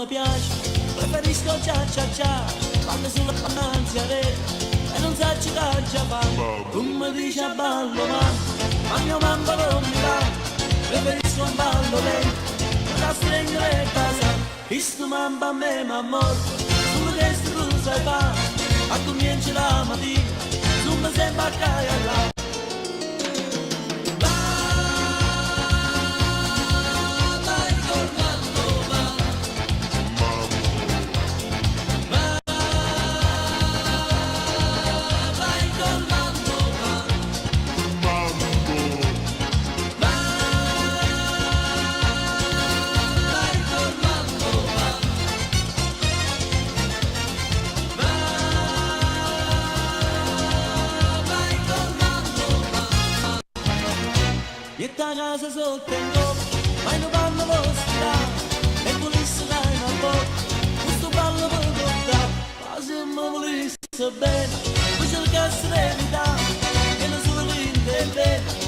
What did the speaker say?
piace, preferisco cia cia cia, quando sulla finanziaria e non sa giocare già fa. Tu mi dici a ballo ma mio mamma non mi va, preferisco un ballo lento, la stringere e casa. Questo mamma a me m'amor, tu mi resti tu sai fa, a comincia la mattina, tu mi sembra a caia là. E ta casa sotto in coppa, ma non vanno lo strano, e volesse dare una botta, questo ballo per toccare, ma se mi volesse bene, poi cercassi l'eredità, e non sono rinde bene.